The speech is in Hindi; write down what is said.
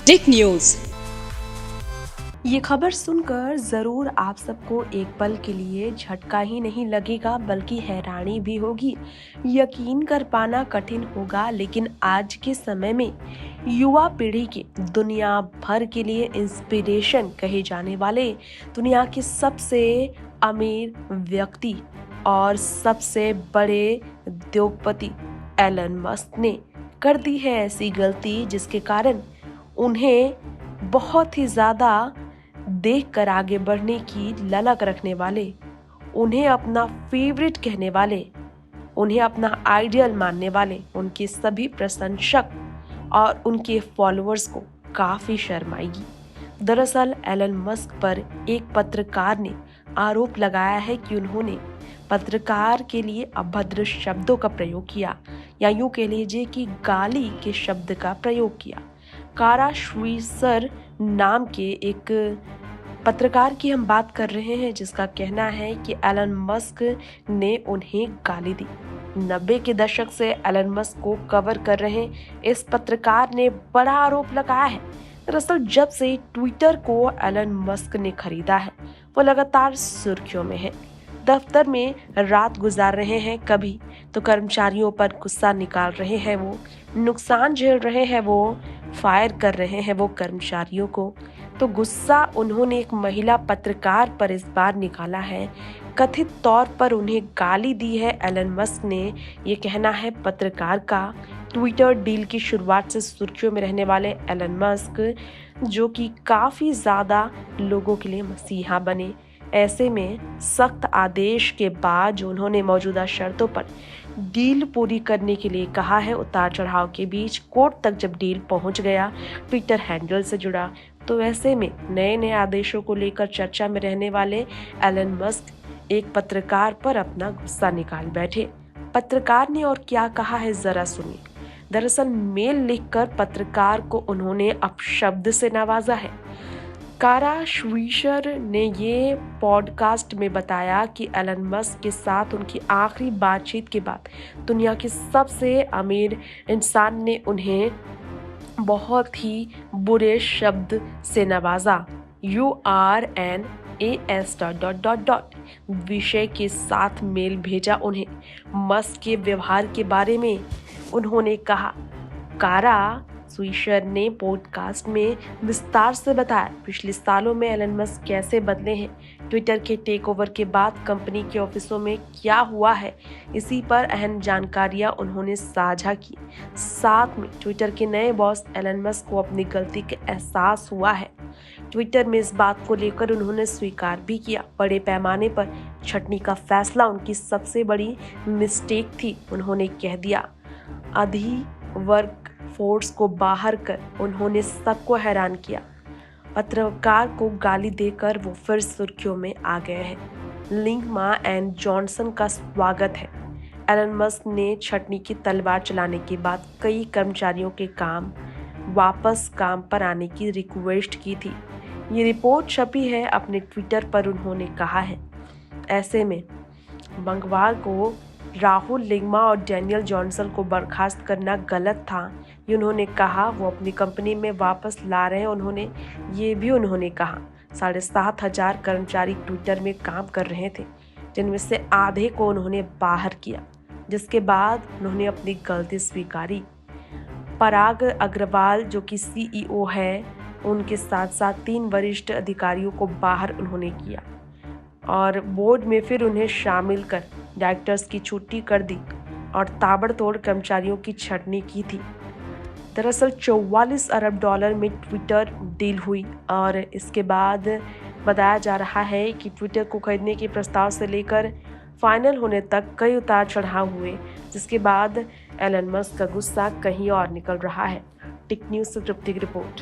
टिक न्यूज। ये खबर सुनकर जरूर आप सबको एक पल के लिए झटका ही नहीं लगेगा बल्कि हैरानी भी होगी। यकीन कर पाना कठिन होगा, लेकिन आज के समय में युवा पीढ़ी के दुनिया भर के लिए इंस्पिरेशन कहे जाने वाले दुनिया के सबसे अमीर व्यक्ति और सबसे बड़े उद्योगपति एलन मस्क ने कर दी है ऐसी गलती जिसके कारण उन्हें बहुत ही ज्यादा देखकर आगे बढ़ने की ललक रखने वाले, उन्हें अपना फेवरेट कहने वाले, उन्हें अपना आइडियल मानने वाले उनके सभी प्रशंसक और उनके फॉलोअर्स को काफी शर्म आएगी। दरअसल एलन मस्क पर एक पत्रकार ने आरोप लगाया है कि उन्होंने पत्रकार के लिए अभद्र शब्दों का प्रयोग किया, या यूं कह लीजिए कि गाली के शब्द का प्रयोग किया। कारा श्वीसर नाम के एक पत्रकार की हम बात कर रहे हैं, जिसका कहना है कि एलन मस्क ने उन्हें गाली दी। 90 के दशक से एलन मस्क को कवर कर रहे इस पत्रकार ने बड़ा आरोप लगाया है। दरअसल जब से ट्विटर को एलन मस्क ने खरीदा है, वो लगातार सुर्खियों में है। दफ्तर में रात गुजार रहे हैं, कभी तो कर्मचारियों पर गुस्सा निकाल रहे हैं, वो नुकसान झेल रहे हैं, वो फायर कर रहे हैं वो कर्मचारियों को। तो गुस्सा उन्होंने एक महिला पत्रकार पर इस बार निकाला है। कथित तौर पर उन्हें गाली दी है एलन मस्क ने, ये कहना है पत्रकार का। ट्विटर डील की शुरुआत से सुर्खियों में रहने वाले एलन मस्क, जो कि काफी ज्यादा लोगों के लिए मसीहा बने, ऐसे में सख्त आदेश के बाद जो उन्होंने मौजूदा शर्तों पर डील पूरी करने के लिए कहा है, उतार चढ़ाव के बीच कोर्ट तक जब डील पहुंच गया, ट्विटर हैंडल से जुड़ा, तो ऐसे में नए नए आदेशों को लेकर चर्चा में रहने वाले एलन मस्क एक पत्रकार पर अपना गुस्सा निकाल बैठे। पत्रकार ने और क्या कहा है जरा सुनिए। दरअसल मेल लिखकर पत्रकार को उन्होंने अपशब्द से नवाजा है। कारा श्वीसर ने ये पॉडकास्ट में बताया कि एलन मस्क के साथ उनकी आखिरी बातचीत के बाद दुनिया के सबसे अमीर इंसान ने उन्हें बहुत ही बुरे शब्द से नवाजा। URNAS ... विषय के साथ मेल भेजा उन्हें। मस्क के व्यवहार के बारे में उन्होंने कहा। कारा श्वीसर ने पॉडकास्ट में विस्तार से बताया पिछले सालों में एलन मस्क कैसे बदले हैं, ट्विटर के टेक ओवर के बाद कंपनी के ऑफिसों में क्या हुआ है, इसी पर अहम जानकारियां उन्होंने साझा की। साथ में ट्विटर के नए बॉस एलन मस्क को अपनी गलती का एहसास हुआ है। ट्विटर में इस बात को लेकर उन्होंने स्वीकार भी किया, बड़े पैमाने पर छंटनी का फैसला उनकी सबसे बड़ी मिस्टेक थी, उन्होंने कह दिया। वर्क फोर्स को बाहर कर उन्होंने सबको हैरान किया। पत्रकार को गाली देकर वो फिर सुर्खियों में आ गए हैं। लिंगमा एंड जॉनसन का स्वागत है। एलन मस्क ने छटनी की तलवार चलाने के बाद कई कर्मचारियों के वापस काम पर आने की रिक्वेस्ट की थी। ये रिपोर्ट छपी है अपने ट्विटर पर, उन्होंने कहा है। ऐसे में मंगलवार को राहुल लिंगमा और डैनियल जॉनसन को बर्खास्त करना गलत था, ये उन्होंने कहा। वो अपनी कंपनी में वापस ला रहे हैं। उन्होंने कहा 7,500 कर्मचारी ट्विटर में काम कर रहे थे, जिनमें से आधे को उन्होंने बाहर किया, जिसके बाद उन्होंने अपनी गलती स्वीकारी। पराग अग्रवाल जो कि CEO है, उनके साथ साथ 3 वरिष्ठ अधिकारियों को बाहर उन्होंने किया और बोर्ड में फिर उन्हें शामिल कर डायरेक्टर्स की छुट्टी कर दी और ताबड़तोड़ कर्मचारियों की छटनी की थी। दरअसल $44 अरब में ट्विटर डील हुई और इसके बाद बताया जा रहा है कि ट्विटर को खरीदने के प्रस्ताव से लेकर फाइनल होने तक कई उतार चढ़ाव हुए, जिसके बाद एलन मस्क का गुस्सा कहीं और निकल रहा है। टिक न्यूज़ से तृप्ति की रिपोर्ट।